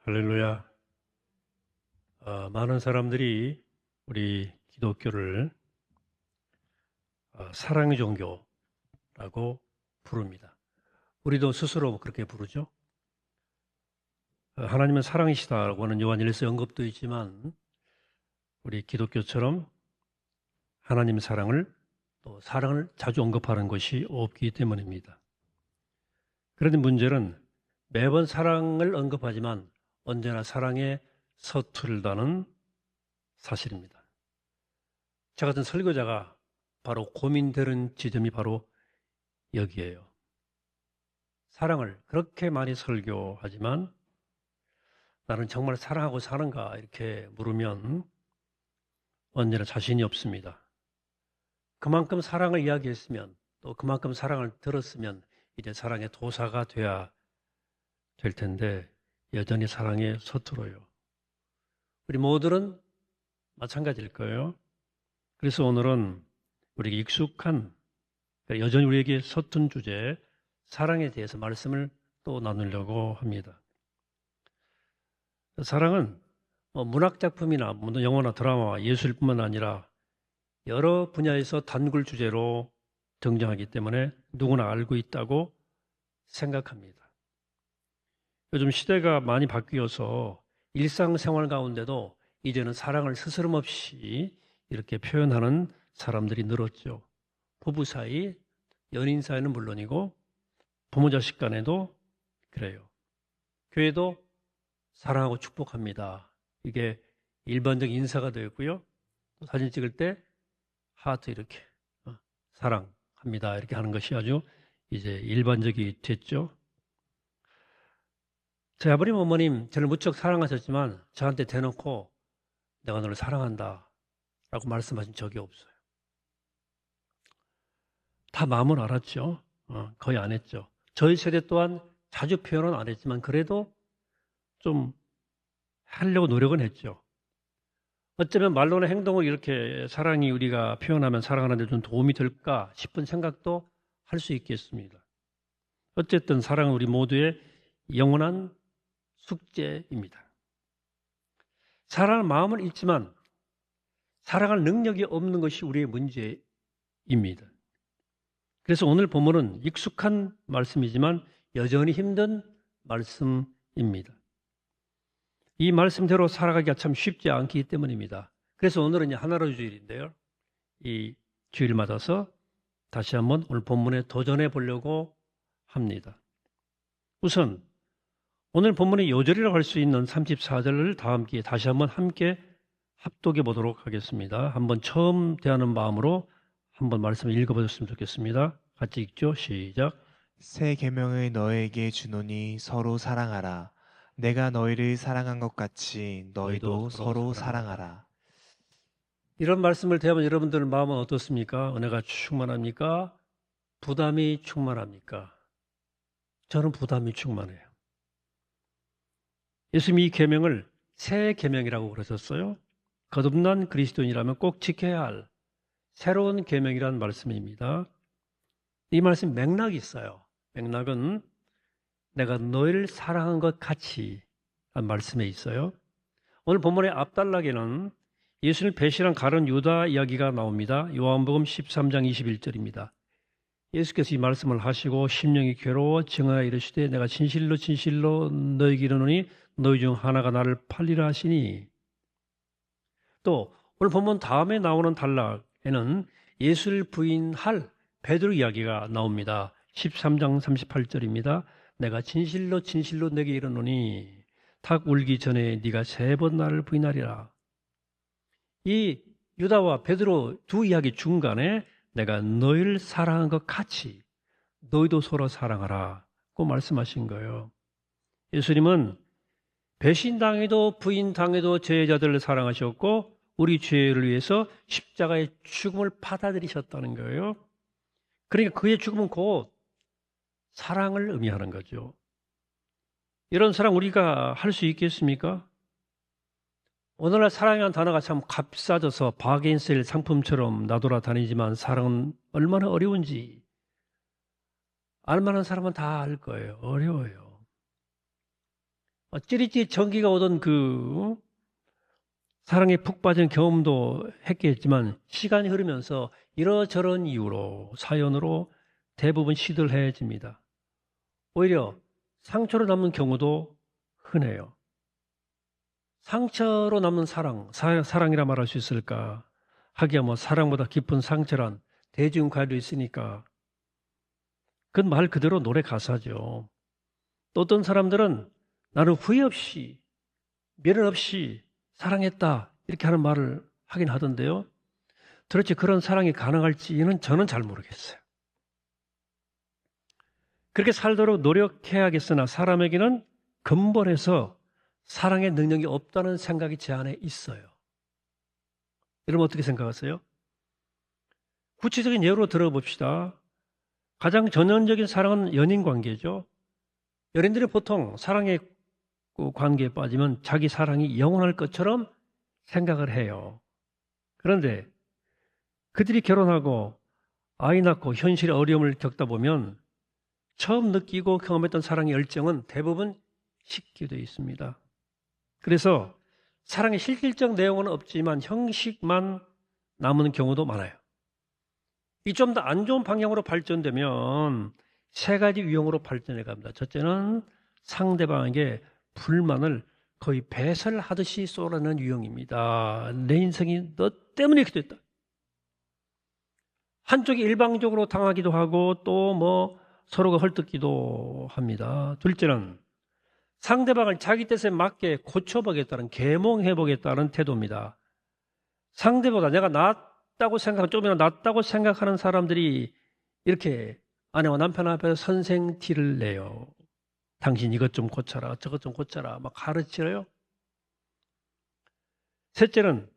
할렐루야. 많은 사람들이 우리 기독교를 사랑의 종교라고 부릅니다. 우리도 스스로 그렇게 부르죠. 하나님은 사랑이시다라고 하는 요한 1서 언급도 있지만 우리 기독교처럼 하나님의 사랑을 또 사랑을 자주 언급하는 것이 없기 때문입니다. 그런데 문제는 매번 사랑을 언급하지만 언제나 사랑에 서툴다는 사실입니다. 저 같은 설교자가 바로 고민되는 지점이 바로 여기에요. 사랑을 그렇게 많이 설교하지만 나는 정말 사랑하고 사는가 이렇게 물으면 언제나 자신이 없습니다. 그만큼 사랑을 이야기했으면 또 그만큼 사랑을 들었으면 이제 사랑의 도사가 돼야 될 텐데 여전히 사랑에 서툴어요. 우리 모두는 마찬가지일 거예요. 그래서 오늘은 우리에게 익숙한 여전히 우리에게 서툰 주제 사랑에 대해서 말씀을 또 나누려고 합니다. 사랑은 문학작품이나 영화나 드라마, 예술뿐만 아니라 여러 분야에서 단골 주제로 등장하기 때문에 누구나 알고 있다고 생각합니다. 요즘 시대가 많이 바뀌어서 일상생활 가운데도 이제는 사랑을 스스럼없이 이렇게 표현하는 사람들이 늘었죠. 부부 사이, 연인 사이는 물론이고 부모 자식 간에도 그래요. 교회도 사랑하고 축복합니다. 이게 일반적인 인사가 되었고요. 또 사진 찍을 때 하트 이렇게 사랑합니다 이렇게 하는 것이 아주 이제 일반적이 됐죠. 저희 아버님 어머님 저를 무척 사랑하셨지만 저한테 대놓고 내가 너를 사랑한다 라고 말씀하신 적이 없어요. 다 마음을 알았죠. 거의 안 했죠. 저희 세대 또한 자주 표현은 안 했지만 그래도 좀 하려고 노력은 했죠. 어쩌면 말로나 행동으로 이렇게 사랑이 우리가 표현하면 사랑하는 데 좀 도움이 될까 싶은 생각도 할 수 있겠습니다. 어쨌든 사랑은 우리 모두의 영원한 숙제입니다. 사랑할 마음을 잃지만 사랑할 능력이 없는 것이 우리의 문제입니다. 그래서 오늘 본문은 익숙한 말씀이지만 여전히 힘든 말씀입니다. 이 말씀대로 살아가기가 참 쉽지 않기 때문입니다. 그래서 오늘은 하나로 주일인데요. 이 주일 맞아서 다시 한번 오늘 본문에 도전해 보려고 합니다. 우선 오늘 본문의 요절이라고 할 수 있는 34절을 다 함께 다시 한번 함께 합독해 보도록 하겠습니다. 한번 처음 대하는 마음으로 한번 말씀을 읽어보셨으면 좋겠습니다. 같이 읽죠. 시작. 새 계명을 너에게 주노니 서로 사랑하라. 내가 너희를 사랑한 것 같이 너희도 서로 사랑하라. 이런 말씀을 대하면 여러분들 마음은 어떻습니까? 은혜가 충만합니까? 부담이 충만합니까? 저는 부담이 충만해요. 예수님이 이 계명을 새 계명이라고 그러셨어요. 거듭난 그리스도인이라면 꼭 지켜야 할 새로운 계명이라는 말씀입니다. 이 말씀 맥락이 있어요. 맥락은 내가 너희를 사랑한 것 같이 한 말씀에 있어요. 오늘 본문의 앞단락에는 예수를 배신한 가룟 유다 이야기가 나옵니다. 요한복음 13장 21절입니다. 예수께서 이 말씀을 하시고 심령이 괴로워 증하여 이르시되 내가 진실로 진실로 너희에게 이르노니 너희 중 하나가 나를 팔리라 하시니. 또 오늘 본문 다음에 나오는 단락에는 예수를 부인할 베드로 이야기가 나옵니다. 13장 38절입니다. 내가 진실로 진실로 내게 이르노니 닭 울기 전에 네가 3번 나를 부인하리라. 이 유다와 베드로 두 이야기 중간에 내가 너희를 사랑한 것 같이 너희도 서로 사랑하라고 말씀하신 거예요. 예수님은 배신당해도 부인당해도 제자들을 사랑하셨고 우리 죄를 위해서 십자가의 죽음을 받아들이셨다는 거예요. 그러니까 그의 죽음은 곧 사랑을 의미하는 거죠. 이런 사랑 우리가 할 수 있겠습니까? 오늘날 사랑이라는 단어가 참 값싸져서 바겐셀 상품처럼 나돌아다니지만 사랑은 얼마나 어려운지 알만한 사람은 다 알 거예요. 어려워요. 찌릿찌릿 전기가 오던 그 사랑에 푹 빠진 경험도 했겠지만 시간이 흐르면서 이러저런 이유로 사연으로 대부분 시들해집니다. 오히려 상처로 남는 경우도 흔해요. 상처로 남는 사랑이라 말할 수 있을까? 하기야 뭐 사랑보다 깊은 상처란 대중가요도 있으니까 그건 말 그대로 노래 가사죠. 또 어떤 사람들은 나는 후회 없이 미련 없이 사랑했다 이렇게 하는 말을 하긴 하던데요. 도대체 그런 사랑이 가능할지는 저는 잘 모르겠어요. 그렇게 살도록 노력해야겠으나 사람에게는 근본에서 사랑의 능력이 없다는 생각이 제 안에 있어요. 여러분 어떻게 생각하세요? 구체적인 예로 들어봅시다. 가장 전형적인 사랑은 연인 관계죠. 연인들이 보통 사랑의 관계에 빠지면 자기 사랑이 영원할 것처럼 생각을 해요. 그런데 그들이 결혼하고 아이 낳고 현실의 어려움을 겪다 보면 처음 느끼고 경험했던 사랑의 열정은 대부분 식게 되어 있습니다. 그래서 사랑의 실질적 내용은 없지만 형식만 남은 경우도 많아요. 이 좀 더 안 좋은 방향으로 발전되면 세 가지 유형으로 발전해 갑니다. 첫째는 상대방에게 불만을 거의 배설하듯이 쏟아내는 유형입니다. 내 인생이 너 때문에 이렇게 됐다. 한쪽이 일방적으로 당하기도 하고 또 뭐 서로가 헐뜯기도 합니다. 둘째는 상대방을 자기 뜻에 맞게 고쳐보겠다는, 계몽해보겠다는 태도입니다. 상대보다 내가 낫다고 생각하는, 좀이라도 낫다고 생각하는 사람들이 이렇게 아내와 남편 앞에서 선생 티를 내요. 당신 이것 좀 고쳐라, 저것 좀 고쳐라, 막 가르쳐요. 셋째는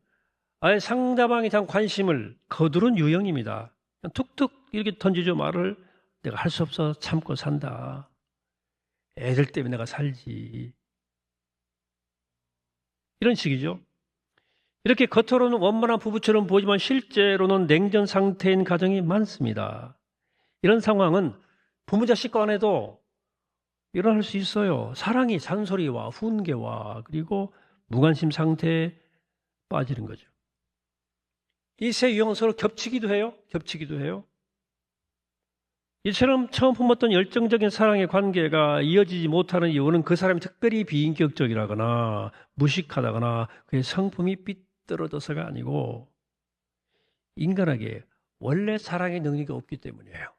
아예 상대방에 대한 관심을 거두는 유형입니다. 그냥 툭툭 이렇게 던지죠. 말을 내가 할 수 없어 참고 산다. 애들 때문에 내가 살지. 이런 식이죠. 이렇게 겉으로는 원만한 부부처럼 보이지만 실제로는 냉전 상태인 가정이 많습니다. 이런 상황은 부모 자식 간에도 일어날 수 있어요. 사랑이 잔소리와 훈계와 그리고 무관심 상태에 빠지는 거죠. 이 세 유형은 서로 겹치기도 해요. 이처럼 처음 품었던 열정적인 사랑의 관계가 이어지지 못하는 이유는 그 사람이 특별히 비인격적이라거나 무식하다거나 그의 성품이 삐뚤어져서가 아니고 인간에게 원래 사랑의 능력이 없기 때문이에요.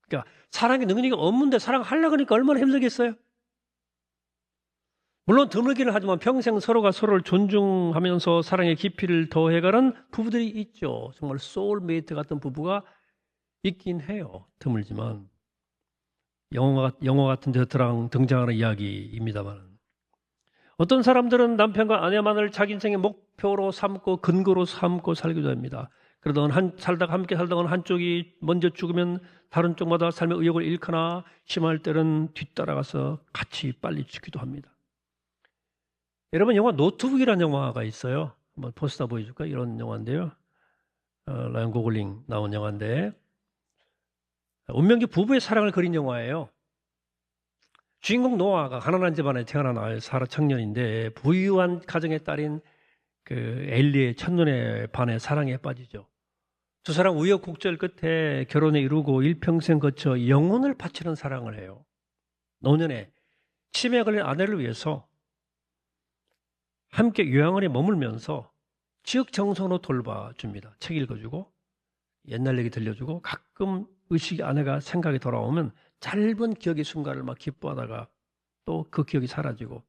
그러니까 사랑의 능력이 없는데 사랑하려고 하니까 얼마나 힘들겠어요? 물론 드물기는 하지만 평생 서로가 서로를 존중하면서 사랑의 깊이를 더해가는 부부들이 있죠. 정말 소울메이트 같은 부부가 있긴 해요. 드물지만 영화 같은 데 등장하는 이야기입니다만 어떤 사람들은 남편과 아내만을 자기 인생의 목표로 삼고 근거로 삼고 살기도 합니다. 그러다가 함께 살다가 한쪽이 먼저 죽으면 다른 쪽마다 삶의 의욕을 잃거나 심할 때는 뒤따라가서 같이 빨리 죽기도 합니다. 여러분 영화 노트북이라는 영화가 있어요. 한번 포스터 보여줄까? 이런 영화인데요. 라이언 고글링 나온 영화인데 운명기 부부의 사랑을 그린 영화예요. 주인공 노아가 가난한 집안에 태어난 청년인데 부유한 가정의 딸인 그 엘리의 첫눈에 반해 사랑에 빠지죠. 두 사람 우여곡절 끝에 결혼에 이루고 일평생 거쳐 영혼을 바치는 사랑을 해요. 노년에 치매에 걸린 아내를 위해서 함께 요양원에 머물면서 지극정성으로 돌봐줍니다. 책 읽어주고 옛날 얘기 들려주고 가끔 의식이 아내가 생각이 돌아오면 짧은 기억의 순간을 막 기뻐하다가 또 그 기억이 사라지고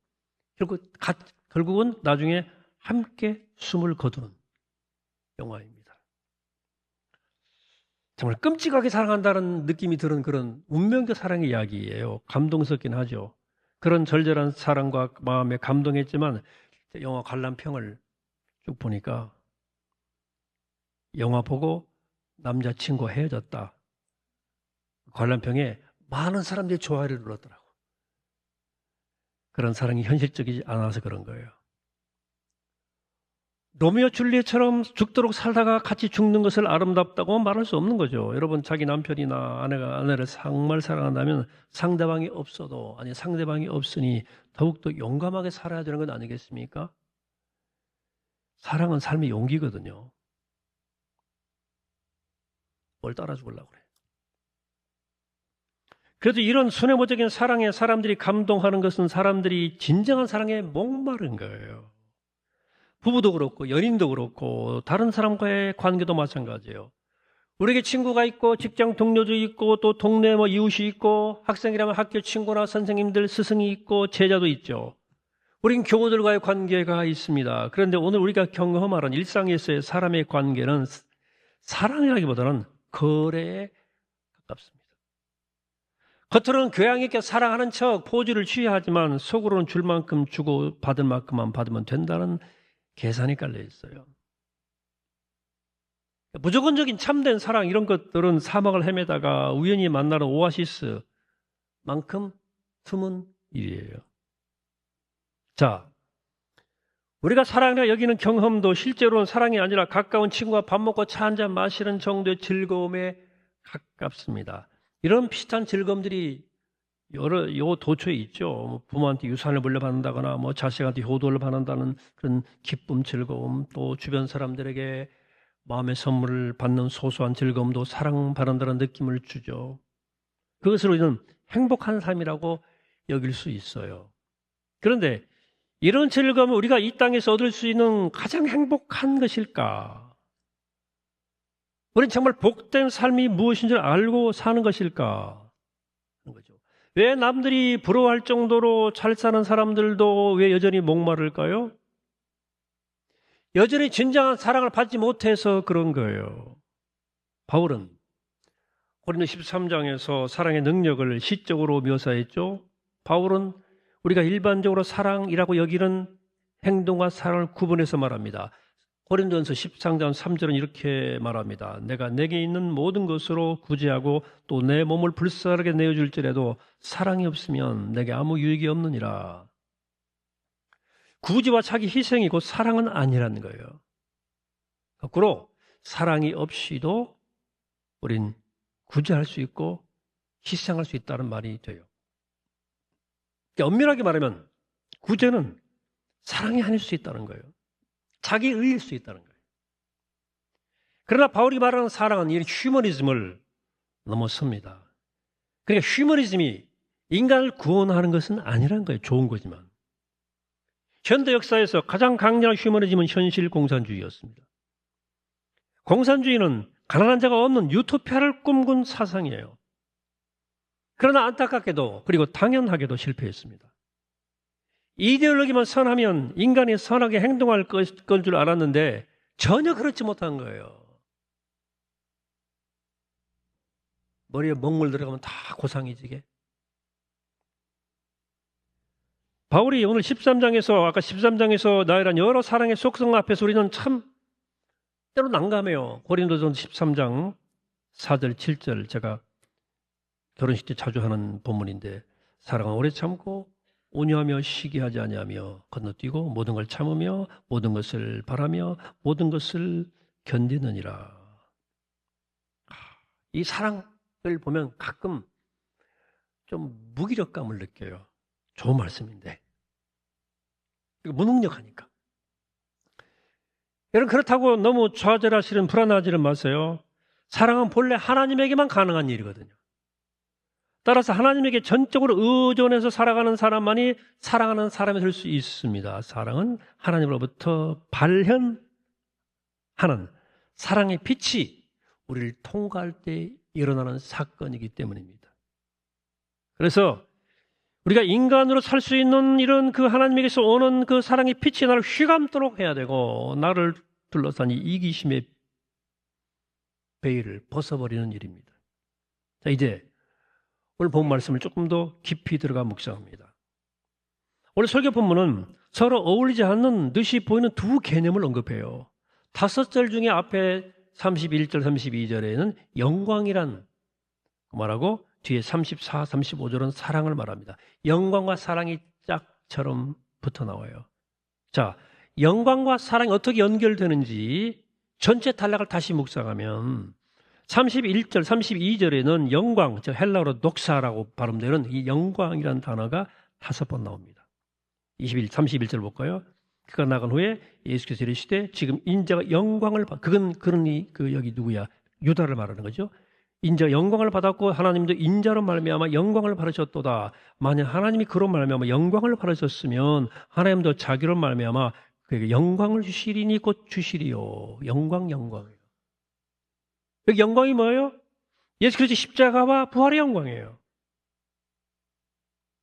결국은 나중에 함께 숨을 거두는 영화입니다. 정말 끔찍하게 사랑한다는 느낌이 드는 그런 운명적 사랑의 이야기예요. 감동스럽긴 하죠. 그런 절절한 사랑과 마음에 감동했지만 영화 관람평을 쭉 보니까 영화 보고 남자친구와 헤어졌다. 관람평에 많은 사람들이 좋아요를 눌렀더라고. 그런 사랑이 현실적이지 않아서 그런 거예요. 로미오 줄리엣처럼 죽도록 살다가 같이 죽는 것을 아름답다고 말할 수 없는 거죠. 여러분 자기 남편이나 아내가 아내를 정말 사랑한다면 상대방이 없어도 아니 상대방이 없으니 더욱더 용감하게 살아야 되는 건 아니겠습니까? 사랑은 삶의 용기거든요. 뭘 따라 죽으려고 그래. 그래도 이런 순애모적인 사랑에 사람들이 감동하는 것은 사람들이 진정한 사랑에 목마른 거예요. 부부도 그렇고 연인도 그렇고 다른 사람과의 관계도 마찬가지예요. 우리에게 친구가 있고 직장 동료도 있고 또 동네 이웃이 있고 학생이라면 학교 친구나 선생님들 스승이 있고 제자도 있죠. 우린 교우들과의 관계가 있습니다. 그런데 오늘 우리가 경험하는 일상에서의 사람의 관계는 사랑이라기보다는 거래에 가깝습니다. 겉으로는 교양 있게 사랑하는 척 포즈를 취해야 하지만 속으로는 줄 만큼 주고 받을 만큼만 받으면 된다는 계산이 깔려 있어요. 무조건적인 참된 사랑 이런 것들은 사막을 헤매다가 우연히 만나는 오아시스만큼 드문 일이에요. 자, 우리가 사랑이라 여기는 경험도 실제로는 사랑이 아니라 가까운 친구와 밥 먹고 차 한잔 마시는 정도의 즐거움에 가깝습니다. 이런 비슷한 즐거움들이 요 도처에 있죠. 부모한테 유산을 물려받는다거나 자식한테 효도를 받는다는 그런 기쁨, 즐거움, 또 주변 사람들에게 마음의 선물을 받는 소소한 즐거움도 사랑받는다는 느낌을 주죠. 그것을 우리는 행복한 삶이라고 여길 수 있어요. 그런데 이런 즐거움을 우리가 이 땅에서 얻을 수 있는 가장 행복한 것일까? 우리는 정말 복된 삶이 무엇인 줄 알고 사는 것일까? 하는 거죠. 왜 남들이 부러워할 정도로 잘 사는 사람들도 왜 여전히 목마를까요? 여전히 진정한 사랑을 받지 못해서 그런 거예요. 바울은 고린도 13장에서 사랑의 능력을 시적으로 묘사했죠. 바울은 우리가 일반적으로 사랑이라고 여기는 행동과 사랑을 구분해서 말합니다. 고린도전서 13장 3절은 이렇게 말합니다. 내가 내게 있는 모든 것으로 구제하고 또 내 몸을 불쌍하게 내어줄지라도 사랑이 없으면 내게 아무 유익이 없느니라. 구제와 자기 희생이 곧 사랑은 아니라는 거예요. 거꾸로 사랑이 없이도 우린 구제할 수 있고 희생할 수 있다는 말이 돼요. 그러니까 엄밀하게 말하면 구제는 사랑이 아닐 수 있다는 거예요. 자기 의일 수 있다는 거예요. 그러나 바울이 말하는 사랑은 이 휴머니즘을 넘어섭니다. 그러니까 휴머니즘이 인간을 구원하는 것은 아니라는 거예요. 좋은 거지만. 현대 역사에서 가장 강렬한 휴머니즘은 현실 공산주의였습니다. 공산주의는 가난한 자가 없는 유토피아를 꿈꾼 사상이에요. 그러나 안타깝게도 그리고 당연하게도 실패했습니다. 이데올로기만 선하면 인간이 선하게 행동할 걸 줄 알았는데 전혀 그렇지 못한 거예요. 머리에 먹물 들어가면 다 고상해지게. 바울이 오늘 13장에서 아까 13장에서 나열한 여러 사랑의 속성 앞에서 우리는 참 때로 난감해요. 고린도전서 13장 4절 7절 제가 결혼식 때 자주 하는 본문인데 사랑은 오래 참고 온유하며 시기하지 아니하며 건너뛰고 모든 걸 참으며 모든 것을 바라며 모든 것을 견디느니라. 이 사랑을 보면 가끔 좀 무기력감을 느껴요. 좋은 말씀인데 무능력하니까. 여러분 그렇다고 너무 좌절하시는 불안하지는 마세요. 사랑은 본래 하나님에게만 가능한 일이거든요. 따라서 하나님에게 전적으로 의존해서 살아가는 사람만이 사랑하는 사람이 될 수 있습니다. 사랑은 하나님으로부터 발현하는 사랑의 빛이 우리를 통과할 때 일어나는 사건이기 때문입니다. 그래서 우리가 인간으로 살 수 있는 이런 그 하나님에게서 오는 그 사랑의 빛이 나를 휘감도록 해야 되고 나를 둘러싼 이 이기심의 베일을 벗어버리는 일입니다. 자, 이제 오늘 본 말씀을 조금 더 깊이 들어가 묵상합니다. 오늘 설교 본문은 서로 어울리지 않는 듯이 보이는 두 개념을 언급해요. 5절 중에 앞에 31절, 32절에는 영광이란 말하고 뒤에 34, 35절은 사랑을 말합니다. 영광과 사랑이 짝처럼 붙어 나와요. 자, 영광과 사랑이 어떻게 연결되는지 전체 단락을 다시 묵상하면 31절, 32절에는 영광, 저 헬라어로 녹사라고 발음되는 이 영광이라는 단어가 5번 나옵니다. 31절 볼까요? 그가 나간 후에 예수께서 이르시되 지금 인자가 영광을 여기 누구야? 유다를 말하는 거죠. 인자 영광을 받았고 하나님도 인자로 말미암아 영광을 받으셨도다. 만약 하나님이 그로 말미암아 영광을 받으셨으면 하나님도 자기로 말미암아 그에게 영광을 주시리니 곧 주시리요. 영광이에요. 여기 영광이 뭐예요? 예수 그리스도 십자가와 부활의 영광이에요.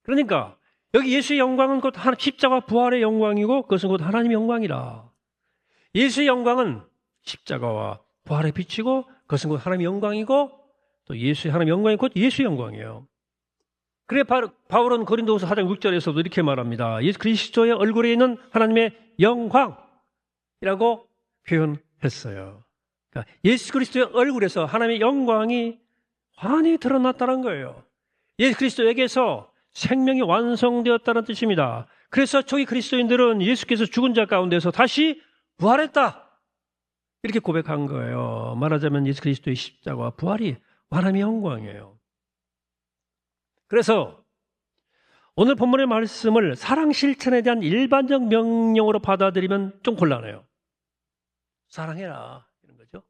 그러니까 여기 예수의 영광은 곧 십자가와 부활의 영광이고 그것은 곧 하나님의 영광이라. 예수의 영광은 십자가와 부활의 빛이고 그것은 곧 하나님의 영광이고 또 예수의 하나님의 영광이 곧 예수의 영광이에요. 그래 바울은 고린도후서 4장 6절에서도 이렇게 말합니다. 예수 그리스도의 얼굴에 있는 하나님의 영광이라고 표현했어요. 그러니까 예수 그리스도의 얼굴에서 하나님의 영광이 환히 드러났다는 거예요. 예수 그리스도에게서 생명이 완성되었다는 뜻입니다. 그래서 저희 그리스도인들은 예수께서 죽은 자 가운데서 다시 부활했다. 이렇게 고백한 거예요. 말하자면 예수 그리스도의 십자가와 부활이 하나님의 영광이에요. 그래서 오늘 본문의 말씀을 사랑 실천에 대한 일반적 명령으로 받아들이면 좀 곤란해요. 사랑해라 이런 거죠.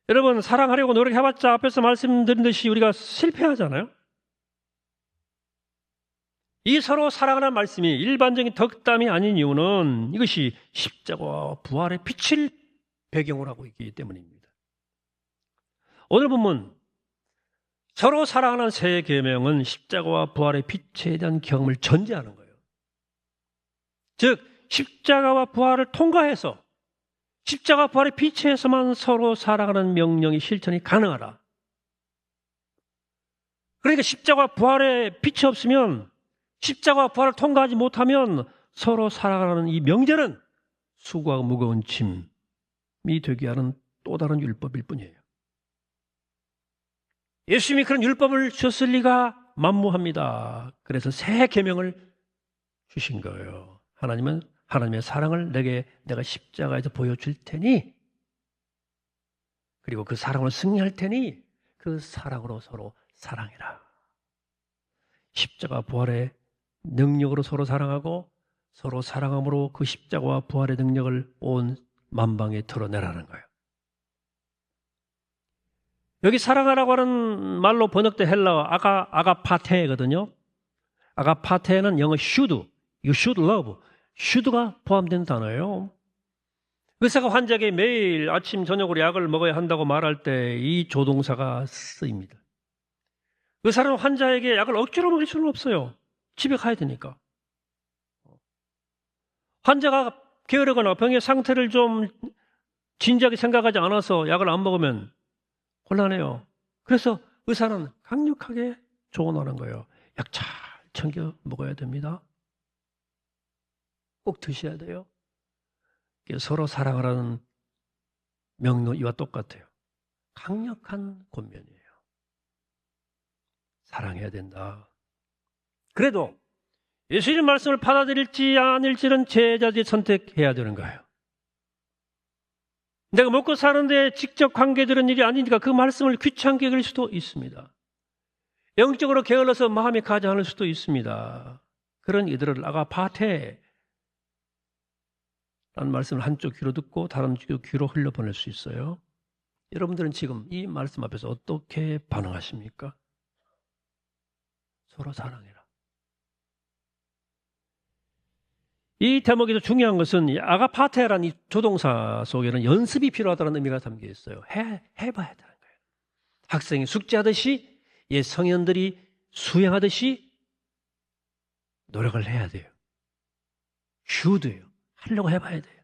여러분 사랑하려고 노력해봤자 앞에서 말씀드린 듯이 우리가 실패하잖아요. 이 서로 사랑하는 말씀이 일반적인 덕담이 아닌 이유는 이것이 십자가와 부활의 빛을 배경으로 하고 있기 때문입니다. 오늘 본문 서로 사랑하는 새 계명은 십자가와 부활의 빛에 대한 경험을 전제하는 거예요. 즉 십자가와 부활을 통과해서 십자가 부활의 빛에서만 서로 사랑하는 명령이 실천이 가능하다. 그러니까 십자가 부활의 빛이 없으면 십자가 부활을 통과하지 못하면 서로 사랑하는 이 명제는 수고하고 무거운 짐이 되게 하는 또 다른 율법일 뿐이에요. 예수님이 그런 율법을 주셨을 리가 만무합니다. 그래서 새 계명을 주신 거예요. 하나님은 하나님의 사랑을 내가 십자가에서 보여줄 테니 그리고 그 사랑을 승리할 테니 그 사랑으로 서로 사랑해라. 십자가 부활의 능력으로 서로 사랑하고 서로 사랑함으로 그 십자가와 부활의 능력을 온 만방에 드러내라는 거예요. 여기 사랑하라고 하는 말로 번역된 헬라어 아가파테거든요. 아가파테는 영어 should, you should love, should가 포함된 단어예요. 의사가 환자에게 매일 아침 저녁으로 약을 먹어야 한다고 말할 때 이 조동사가 쓰입니다. 의사는 환자에게 약을 억지로 먹일 수는 없어요. 집에 가야 되니까. 환자가 게으르거나 병의 상태를 좀 진지하게 생각하지 않아서 약을 안 먹으면 곤란해요. 그래서 의사는 강력하게 조언하는 거예요. 약 잘 챙겨 먹어야 됩니다. 꼭 드셔야 돼요. 서로 사랑하라는 명령 이와 똑같아요. 강력한 권면이에요. 사랑해야 된다. 그래도 예수님 말씀을 받아들일지 아닐지는 제자들이 선택해야 되는 거예요. 내가 먹고 사는데 직접 관계 들은 일이 아니니까 그 말씀을 귀찮게 여길 수도 있습니다. 영적으로 게을러서 마음이 가지 않을 수도 있습니다. 그런 이들을 아가파테 라는 말씀을 한쪽 귀로 듣고 다른 쪽 귀로 흘려보낼 수 있어요. 여러분들은 지금 이 말씀 앞에서 어떻게 반응하십니까? 서로 사랑해라. 이 대목에서 중요한 것은 아가파테라는 이 조동사 속에는 연습이 필요하다는 의미가 담겨 있어요. 해봐야 되는 거예요. 학생이 숙제하듯이 성인들이 수행하듯이 노력을 해야 돼요. should예요. 하려고 해봐야 돼요.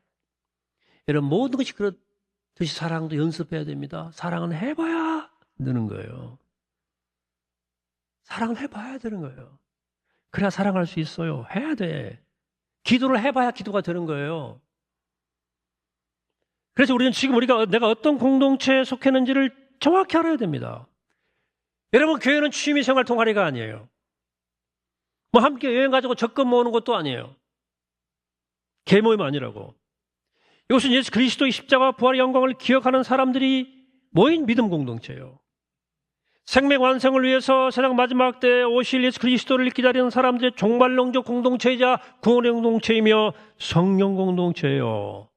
여러분 모든 것이 그렇듯이 사랑도 연습해야 됩니다. 사랑은 해봐야 느는 거예요. 사랑을 해봐야 되는 거예요. 그래야 사랑할 수 있어요. 해야 돼. 기도를 해봐야 기도가 되는 거예요. 그래서 우리는 지금 내가 어떤 공동체에 속했는지를 정확히 알아야 됩니다. 여러분 교회는 취미생활 동아리가 아니에요. 뭐 함께 여행 가지고 적금 모으는 것도 아니에요. 계모임 아니라고. 이것은 예수 그리스도의 십자가 부활의 영광을 기억하는 사람들이 모인 믿음 공동체예요. 생명 완성을 위해서 세상 마지막 때에 오실 예수 그리스도를 기다리는 사람들의 종말론적 공동체이자 구원의 공동체이며 성령 공동체예요.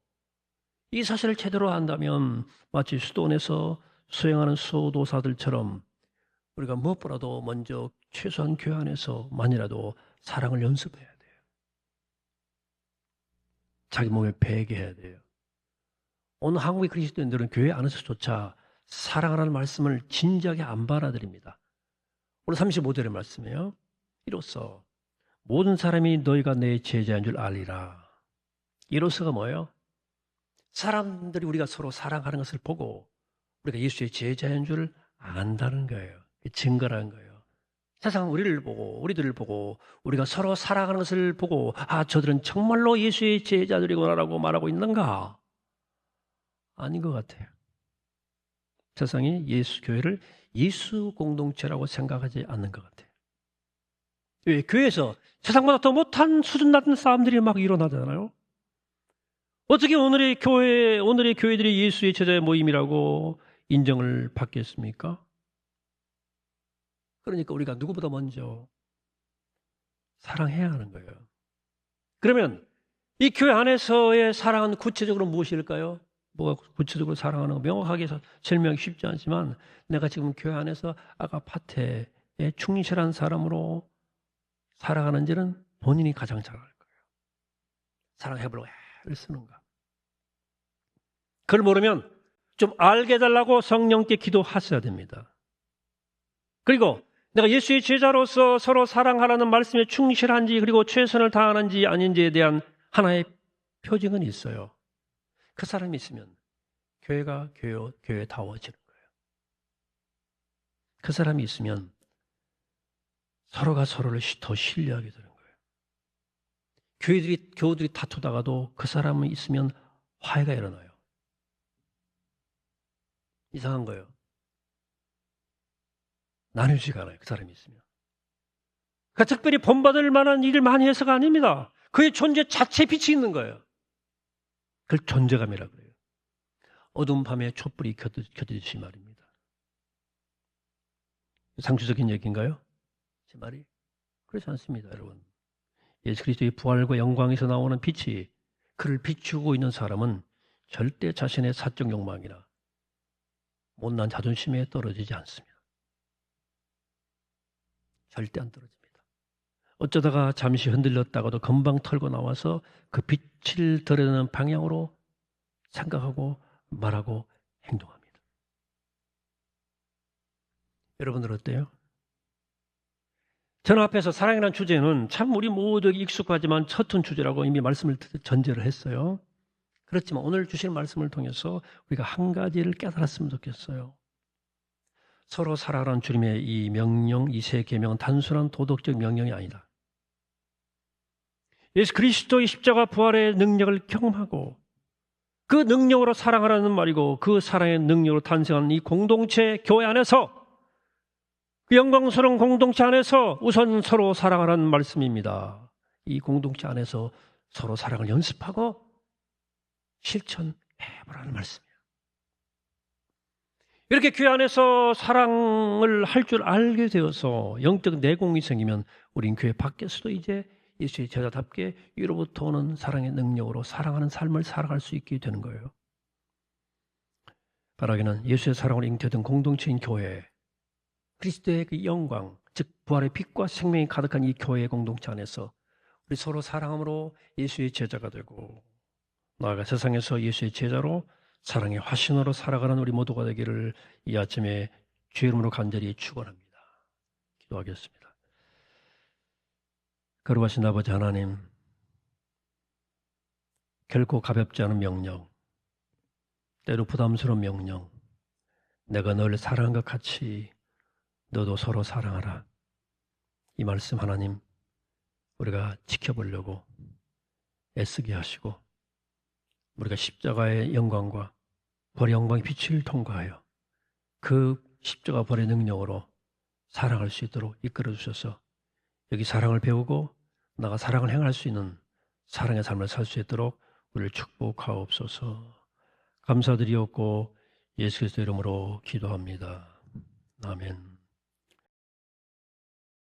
이 사실을 제대로 안다면 마치 수도원에서 수행하는 수도사들처럼 우리가 무엇보다도 먼저 최소한 교회 안에서만이라도 사랑을 연습해야 돼요. 자기 몸에 배게 해야 돼요. 오늘 한국의 그리스도인들은 교회 안에서조차 사랑하라는 말씀을 진지하게 안 받아들입니다. 오늘 35절의 말씀이에요. 이로써 모든 사람이 너희가 내 제자인 줄 알리라. 이로써가 뭐예요? 사람들이 우리가 서로 사랑하는 것을 보고 우리가 예수의 제자인 줄 안다는 거예요. 증거라는 거예요. 세상은 우리들을 보고 우리가 서로 사랑하는 것을 보고 저들은 정말로 예수의 제자들이구나라고 말하고 있는가? 아닌 것 같아요. 세상이 교회를 예수 공동체라고 생각하지 않는 것 같아요. 왜? 교회에서 세상보다 더 못한 수준 낮은 싸움들이 막 일어나잖아요. 어떻게 오늘의 교회들이 예수의 제자의 모임이라고 인정을 받겠습니까? 그러니까 우리가 누구보다 먼저 사랑해야 하는 거예요. 그러면 이 교회 안에서의 사랑은 구체적으로 무엇일까요? 뭐가 구체적으로 사랑하는 거 명확하게 설명하기 쉽지 않지만 내가 지금 교회 안에서 아가파테에 충실한 사람으로 살아가는지는 본인이 가장 잘 알 거예요. 사랑해보려고 애를 쓰는가. 그걸 모르면 좀 알게 해달라고 성령께 기도하셔야 됩니다. 그리고 내가 예수의 제자로서 서로 사랑하라는 말씀에 충실한지 그리고 최선을 다하는지 아닌지에 대한 하나의 표징은 있어요. 그 사람이 있으면 교회가 교회다워지는 거예요. 그 사람이 있으면 서로가 서로를 더 신뢰하게 되는 거예요. 교우들이 다투다가도 그 사람이 있으면 화해가 일어나요. 이상한 거예요. 나누지가 않아요. 그 사람이 있으면. 그러니까 특별히 본받을 만한 일을 많이 해서가 아닙니다. 그의 존재 자체에 빛이 있는 거예요. 그걸 존재감이라고 그래요. 어두운 밤에 촛불이 켜지듯이 말입니다. 상투적인 얘기인가요? 제 말이? 그렇지 않습니다, 여러분. 예수 그리스도의 부활과 영광에서 나오는 빛이 그를 비추고 있는 사람은 절대 자신의 사적 욕망이나 못난 자존심에 떨어지지 않습니다. 절대 안 떨어집니다. 어쩌다가 잠시 흔들렸다가도 금방 털고 나와서 그 빛을 드러내는 방향으로 생각하고 말하고 행동합니다. 여러분들 어때요? 저는 앞에서 사랑이라는 주제는 참 우리 모두에게 익숙하지만 서툰 주제라고 이미 말씀을 전제를 했어요. 그렇지만 오늘 주신 말씀을 통해서 우리가 한 가지를 깨달았으면 좋겠어요. 서로 살아가는 주님의 이 명령, 이 세 계명은 단순한 도덕적 명령이 아니다. 예수 그리스도의 십자가 부활의 능력을 경험하고 그 능력으로 사랑하라는 말이고 그 사랑의 능력으로 탄생한 이 공동체 교회 안에서 그 영광스러운 공동체 안에서 우선 서로 사랑하라는 말씀입니다. 이 공동체 안에서 서로 사랑을 연습하고 실천해보라는 말씀이에요. 이렇게 교회 안에서 사랑을 할 줄 알게 되어서 영적 내공이 생기면 우린 교회 밖에서도 이제 예수의 제자답게 위로부터 오는 사랑의 능력으로 사랑하는 삶을 살아갈 수 있게 되는 거예요. 바라기는 예수의 사랑으로 잉태된 공동체인 교회, 그리스도의 그 영광, 즉 부활의 빛과 생명이 가득한 이 교회의 공동체 안에서 우리 서로 사랑함으로 예수의 제자가 되고 나아가 세상에서 예수의 제자로 사랑의 화신으로 살아가는 우리 모두가 되기를 이 아침에 주의 이름으로 간절히 축원합니다. 기도하겠습니다. 거룩하신 아버지 하나님, 결코 가볍지 않은 명령, 때로 부담스러운 명령, 내가 너를 사랑한 것 같이 너도 서로 사랑하라. 이 말씀 하나님, 우리가 지켜보려고 애쓰게 하시고 우리가 십자가의 영광과 벌의 영광의 빛을 통과하여 그 십자가 벌의 능력으로 사랑할 수 있도록 이끌어 주셔서 여기 사랑을 배우고 나가 사랑을 행할 수 있는 사랑의 삶을 살 수 있도록 우리를 축복하옵소서. 감사드리옵고 예수 그리스도 이름으로 기도합니다. 아멘.